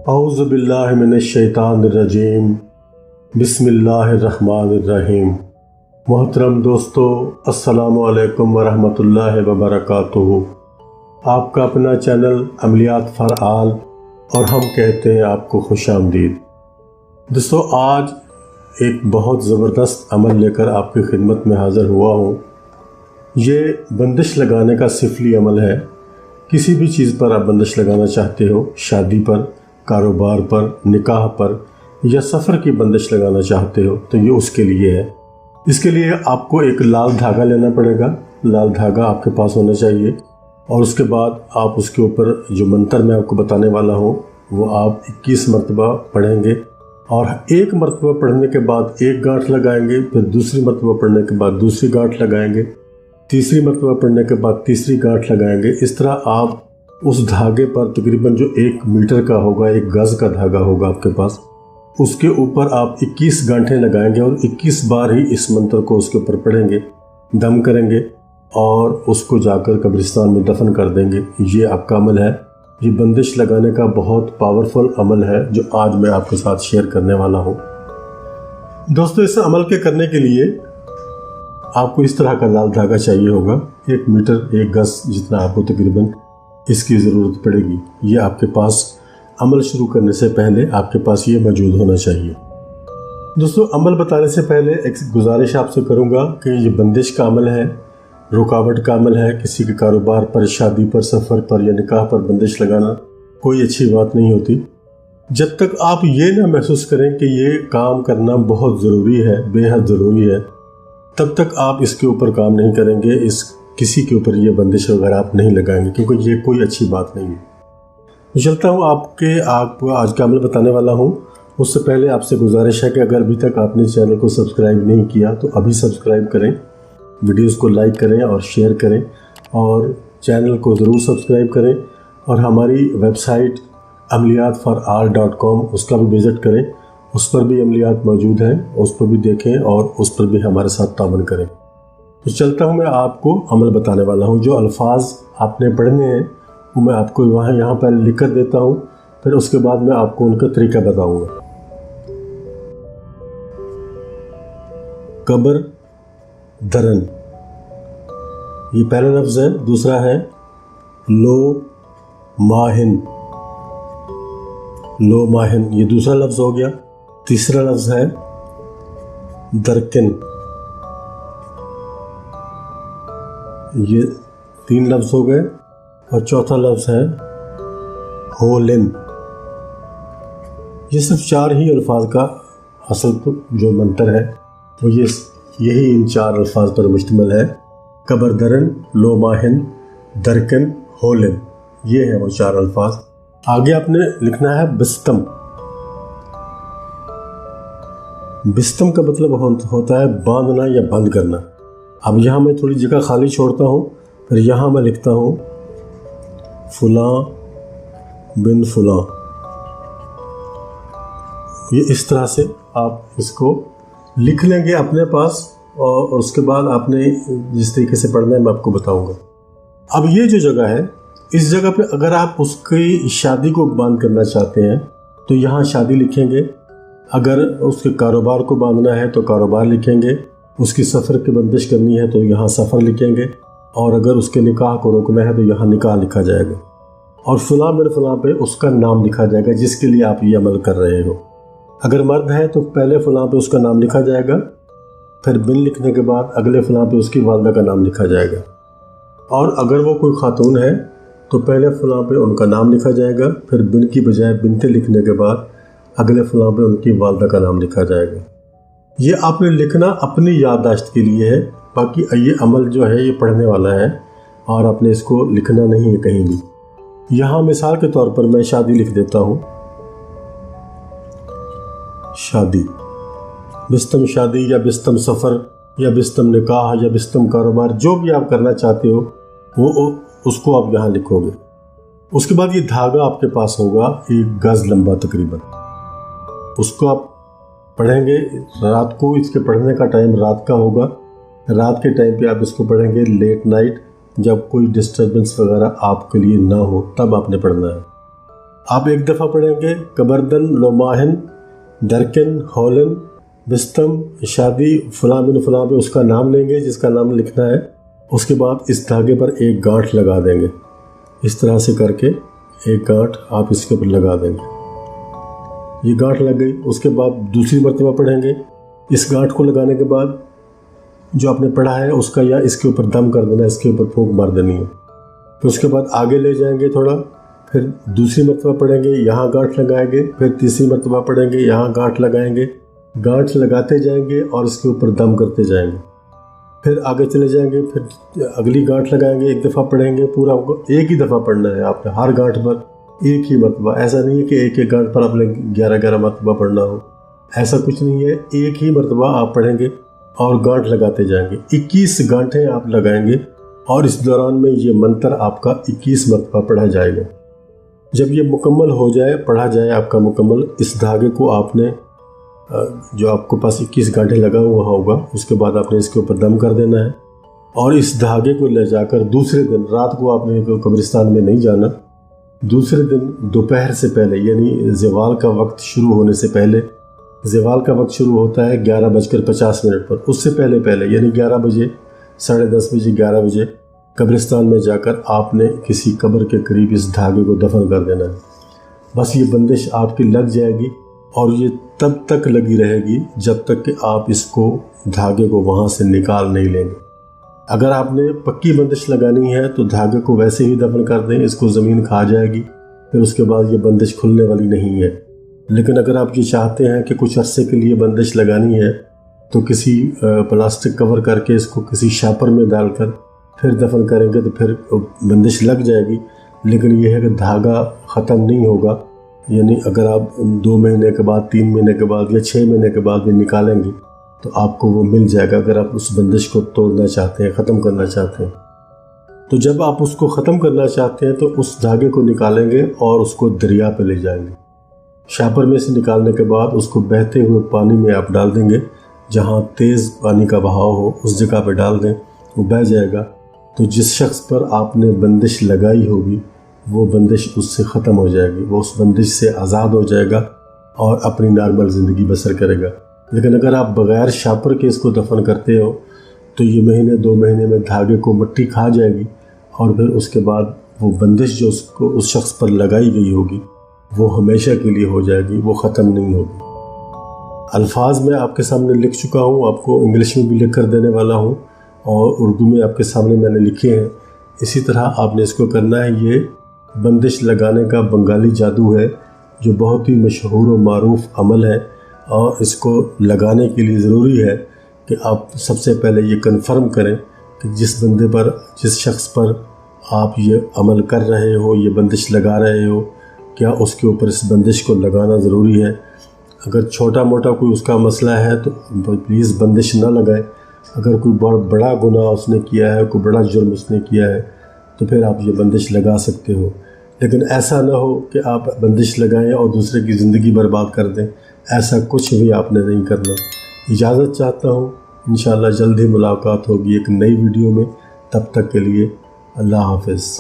اعوذ باللہ من الشیطان الرجیم بسم اللہ الرحمن الرحیم۔ محترم دوستو، السلام علیکم ورحمۃ اللہ وبرکاتہ۔ آپ کا اپنا چینل عملیات فعال اور ہم کہتے ہیں آپ کو خوش آمدید۔ دوستو، آج ایک بہت زبردست عمل لے کر آپ کی خدمت میں حاضر ہوا ہوں۔ یہ بندش لگانے کا سفلی عمل ہے۔ کسی بھی چیز پر آپ بندش لگانا چاہتے ہو، شادی پر، کاروبار پر، نکاح پر یا سفر کی بندش لگانا چاہتے ہو تو یہ اس کے لیے ہے۔ اس کے لیے آپ کو ایک لال دھاگا لینا پڑے گا۔ لال دھاگا آپ کے پاس ہونا چاہیے، اور اس کے بعد آپ اس کے اوپر جو منتر میں آپ کو بتانے والا ہوں وہ آپ 21 مرتبہ پڑھیں گے، اور ایک مرتبہ پڑھنے کے بعد ایک گانٹھ لگائیں گے، پھر دوسری مرتبہ پڑھنے کے بعد دوسری گانٹھ لگائیں گے، تیسری مرتبہ پڑھنے کے بعد تیسری گانٹھ لگائیں گے۔ اس طرح آپ اس دھاگے پر تقریباً جو 1 میٹر کا ہوگا، 1 گز کا دھاگا ہوگا آپ کے پاس، اس کے اوپر آپ 21 گانٹھیں لگائیں گے اور 21 بار ہی اس منتر کو اس کے اوپر پڑھیں گے، دم کریں گے اور اس کو جا کر قبرستان میں دفن کر دیں گے۔ یہ آپ کا عمل ہے۔ یہ بندش لگانے کا بہت پاورفل عمل ہے جو آج میں آپ کے ساتھ شیئر کرنے والا ہوں۔ دوستو، اس عمل کے کرنے کے لیے آپ کو اس طرح کا لال دھاگا چاہیے ہوگا۔ 1 میٹر 1 گز جتنا آپ کو تقریباً اس کی ضرورت پڑے گی۔ یہ آپ کے پاس عمل شروع کرنے سے پہلے آپ کے پاس یہ موجود ہونا چاہیے۔ دوستو، عمل بتانے سے پہلے ایک گزارش آپ سے کروں گا کہ یہ بندش کا عمل ہے، رکاوٹ کا عمل ہے۔ کسی کے کاروبار پر، شادی پر، سفر پر یا نکاح پر بندش لگانا کوئی اچھی بات نہیں ہوتی۔ جب تک آپ یہ نہ محسوس کریں کہ یہ کام کرنا بہت ضروری ہے، بے حد ضروری ہے، تب تک آپ اس کے اوپر کام نہیں کریں گے۔ کسی کے اوپر یہ بندش وغیرہ آپ نہیں لگائیں گے، کیونکہ یہ کوئی اچھی بات نہیں ہے۔ میں چلتا ہوں آپ کو آج کا عمل بتانے والا ہوں۔ اس سے پہلے آپ سے گزارش ہے کہ اگر ابھی تک آپ نے چینل کو سبسکرائب نہیں کیا تو ابھی سبسکرائب کریں، ویڈیوز کو لائک کریں اور شیئر کریں، اور چینل کو ضرور سبسکرائب کریں، اور ہماری ویب سائٹ amliyatforall.com اس کا بھی وزٹ کریں۔ اس پر بھی عملیات موجود ہیں، اس پر بھی دیکھیں اور اس پر بھی ہمارے ساتھ تعاون کریں۔ تو چلتا ہوں، میں آپ کو عمل بتانے والا ہوں۔ جو الفاظ آپ نے پڑھنے ہیں وہ میں آپ کو یہاں پہ لکھ کر دیتا ہوں، پھر اس کے بعد میں آپ کو ان کا طریقہ بتاؤں گا۔ قبر درن، یہ پہلا لفظ ہے۔ دوسرا ہے لو ماہن، لو ماہن، یہ دوسرا لفظ ہو گیا۔ تیسرا لفظ ہے درکن، یہ 3 لفظ ہو گئے، اور چوتھا لفظ ہے ہولن۔ یہ صرف 4 ہی الفاظ کا اصل جو منتر ہے وہ یہی ان 4 الفاظ پر مشتمل ہے۔ قبر درن، لو ماہن، درکن، ہولن، یہ ہیں وہ 4 الفاظ۔ آگے آپ نے لکھنا ہے بستم۔ بستم کا مطلب ہوتا ہے باندھنا یا بند کرنا۔ اب یہاں میں تھوڑی جگہ خالی چھوڑتا ہوں، پھر یہاں میں لکھتا ہوں فلاں بن فلاں۔ یہ اس طرح سے آپ اس کو لکھ لیں گے اپنے پاس، اور اس کے بعد آپ نے جس طریقے سے پڑھنا ہے میں آپ کو بتاؤں گا۔ اب یہ جو جگہ ہے، اس جگہ پہ اگر آپ اس کی شادی کو باندھ کرنا چاہتے ہیں تو یہاں شادی لکھیں گے۔ اگر اس کے کاروبار کو باندھنا ہے تو کاروبار لکھیں گے۔ اس کی سفر کی بندش کرنی ہے تو یہاں سفر لکھیں گے، اور اگر اس کے نکاح کو روکنا ہے تو یہاں نکاح لکھا جائے گا، اور فلاں بن فلاں پہ اس کا نام لکھا جائے گا جس کے لیے آپ یہ عمل کر رہے ہو۔ اگر مرد ہے تو پہلے فلاں پہ اس کا نام لکھا جائے گا، پھر بن لکھنے کے بعد اگلے فلاں پہ اس کی والدہ کا نام لکھا جائے گا، اور اگر وہ کوئی خاتون ہے تو پہلے فلاں پہ ان کا نام لکھا جائے گا، پھر بن کی بجائے بنتے لکھنے کے بعد اگلے فلاں پہ ان کی والدہ کا نام لکھا جائے گا۔ یہ آپ نے لکھنا اپنی یادداشت کے لیے ہے، باقی یہ عمل جو ہے یہ پڑھنے والا ہے، اور آپ نے اس کو لکھنا نہیں ہے کہیں بھی۔ یہاں مثال کے طور پر میں شادی لکھ دیتا ہوں، شادی، بستم شادی یا بستم سفر یا بستم نکاح یا بستم کاروبار، جو بھی آپ کرنا چاہتے ہو وہ اس کو آپ یہاں لکھو گے۔ اس کے بعد یہ دھاگا آپ کے پاس ہوگا 1 گز لمبا تقریباً، اس کو آپ پڑھیں گے رات کو۔ اس کے پڑھنے کا ٹائم رات کا ہوگا۔ رات کے ٹائم پہ آپ اس کو پڑھیں گے، لیٹ نائٹ، جب کوئی ڈسٹربنس وغیرہ آپ کے لیے نہ ہو تب آپ نے پڑھنا ہے۔ آپ ایک دفعہ پڑھیں گے کبردن لوماہن درکن ہولن بستم شادی فلاں بن فلاں پہ اس کا نام لیں گے جس کا نام لکھنا ہے. اس کے بعد اس دھاگے پر ایک گانٹھ لگا دیں گے. اس طرح سے کر کے ایک گانٹھ آپ اس کے اوپر لگا دیں گے. یہ گانٹھ لگ گئی. اس کے بعد دوسری مرتبہ پڑھیں گے. اس گانٹھ کو لگانے کے بعد جو آپ نے پڑھا ہے اس کا یا اس کے اوپر دم کر دینا ہے, اس کے اوپر پھونک مار دینی ہے. پھر اس کے بعد آگے لے جائیں گے تھوڑا, پھر دوسری مرتبہ پڑھیں گے, یہاں گانٹھ لگائیں گے. پھر تیسری مرتبہ پڑھیں گے, یہاں گانٹھ لگائیں گے. گانٹھ لگاتے جائیں گے اور اس کے اوپر دم کرتے جائیں گے. پھر آگے چلے جائیں گے, پھر اگلی گانٹھ لگائیں گے. ایک دفعہ پڑھیں گے, پورا ایک ہی دفعہ پڑھنا ہے آپ نے, ہر گانٹھ پر ایک ہی مرتبہ. ایسا نہیں ہے کہ ایک ایک گانٹھ پر آپ نے 11 مرتبہ پڑھنا ہو, ایسا کچھ نہیں ہے. ایک ہی مرتبہ آپ پڑھیں گے اور گانٹھ لگاتے جائیں گے. 21 گانٹھیں آپ لگائیں گے اور اس دوران میں یہ منتر آپ کا 21 مرتبہ پڑھا جائے گا. جب یہ مکمل ہو جائے, پڑھا جائے آپ کا مکمل, اس دھاگے کو آپ نے جو آپ کو پاس 21 گانٹھیں لگا ہوا ہوگا اس کے بعد آپ نے اس کے اوپر دم کر دینا ہے. اور اس دھاگے کو لے جا کر دوسرے دن, رات کو آپ نے قبرستان میں نہیں جانا, دوسرے دن دوپہر سے پہلے یعنی زوال کا وقت شروع ہونے سے پہلے, زوال کا وقت شروع ہوتا ہے 11:50 پر, اس سے پہلے یعنی 11 بجے, 10:30 بجے, 11 بجے قبرستان میں جا کر آپ نے کسی قبر کے قریب اس دھاگے کو دفن کر دینا ہے. بس یہ بندش آپ کی لگ جائے گی اور یہ تب تک لگی رہے گی جب تک کہ آپ اس کو دھاگے کو وہاں سے نکال نہیں لیں گے. اگر آپ نے پکی بندش لگانی ہے تو دھاگے کو ویسے ہی دفن کر دیں, اس کو زمین کھا جائے گی, پھر اس کے بعد یہ بندش کھلنے والی نہیں ہے. لیکن اگر آپ یہ چاہتے ہیں کہ کچھ عرصے کے لیے بندش لگانی ہے تو کسی پلاسٹک کور کر کے اس کو کسی شاپر میں ڈال کر پھر دفن کریں گے تو پھر بندش لگ جائے گی. لیکن یہ ہے کہ دھاگا ختم نہیں ہوگا. یعنی اگر آپ 2 مہینے کے بعد, 3 مہینے کے بعد یا 6 مہینے کے بعد بھی نکالیں گے تو آپ کو وہ مل جائے گا اگر آپ اس بندش کو توڑنا چاہتے ہیں, ختم کرنا چاہتے ہیں. تو جب آپ اس کو ختم کرنا چاہتے ہیں تو اس دھاگے کو نکالیں گے اور اس کو دریا پہ لے جائیں گے. شاپر میں سے نکالنے کے بعد اس کو بہتے ہوئے پانی میں آپ ڈال دیں گے, جہاں تیز پانی کا بہاؤ ہو اس جگہ پہ ڈال دیں, وہ بہہ جائے گا. تو جس شخص پر آپ نے بندش لگائی ہوگی وہ بندش اس سے ختم ہو جائے گی, وہ اس بندش سے آزاد ہو جائے گا اور اپنی نارمل زندگی بسر کرے گا. لیکن اگر آپ بغیر شاپر کے اس کو دفن کرتے ہو تو یہ مہینے 2 مہینے میں دھاگے کو مٹی کھا جائے گی اور پھر اس کے بعد وہ بندش جو اس شخص پر لگائی گئی ہوگی وہ ہمیشہ کے لیے ہو جائے گی, وہ ختم نہیں ہوگی. الفاظ میں آپ کے سامنے لکھ چکا ہوں, آپ کو انگلش میں بھی لکھ کر دینے والا ہوں اور اردو میں آپ کے سامنے میں نے لکھے ہیں. اسی طرح آپ نے اس کو کرنا ہے. یہ بندش لگانے کا بنگالی جادو ہے جو بہت ہی مشہور و معروف عمل ہے, اور اس کو لگانے کے لیے ضروری ہے کہ آپ سب سے پہلے یہ کنفرم کریں کہ جس بندے پر, جس شخص پر آپ یہ عمل کر رہے ہو, یہ بندش لگا رہے ہو, کیا اس کے اوپر اس بندش کو لگانا ضروری ہے. اگر چھوٹا موٹا کوئی اس کا مسئلہ ہے تو پلیز بندش نہ لگائیں. اگر کوئی بہت بڑا گناہ اس نے کیا ہے, کوئی بڑا جرم اس نے کیا ہے تو پھر آپ یہ بندش لگا سکتے ہو. لیکن ایسا نہ ہو کہ آپ بندش لگائیں اور دوسرے کی زندگی برباد کر دیں. ایسا کچھ بھی آپ نے نہیں کرنا. اجازت چاہتا ہوں, انشاءاللہ جلد ہی ملاقات ہوگی ایک نئی ویڈیو میں. تب تک کے لیے اللہ حافظ.